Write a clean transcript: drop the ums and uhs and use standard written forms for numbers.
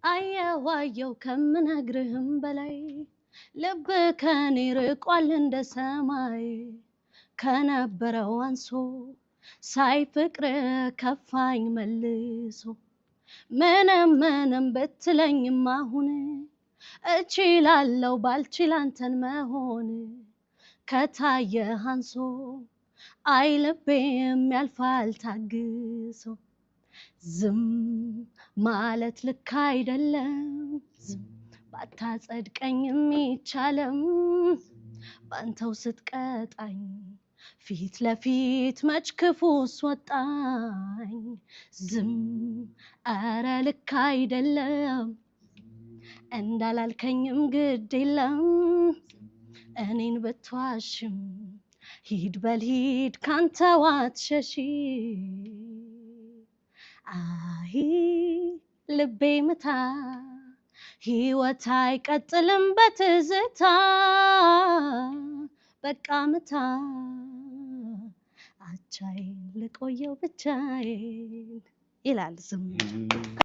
አየዋየው ከምነግርህም በላይ ልብ ከኔ ርቋል እንደ ሰማይ ከነበረው አንሶ ሳይ ፍቅር ከፋኝ መልሶ ምንም ብትለኝም አሁን እችላለሁ ባልችል አንተን መሆን ከታየህ አንሶ አይ ልቤም ያልፋል ታግሶ ዝም ማለት ልክ አይደለም ዝም ባታጸድቀኝም ይቻለም ባንተው ስትቀጣኝ ፊት ለፊት መች ክፉስ ወጣኝ ዝም አረ ልክ አይደለም እንዳላልከኝም ግድ የለም እኔን ብትዋሽም ሂድ በል ሂድ ካንተው አትሸሺ አይ ልቤ ምታ ሕይወት አይቀጥልም በትዝታ በቃ ምታ አቻዬን ልቆየው ብቻዬን ይላል ዝም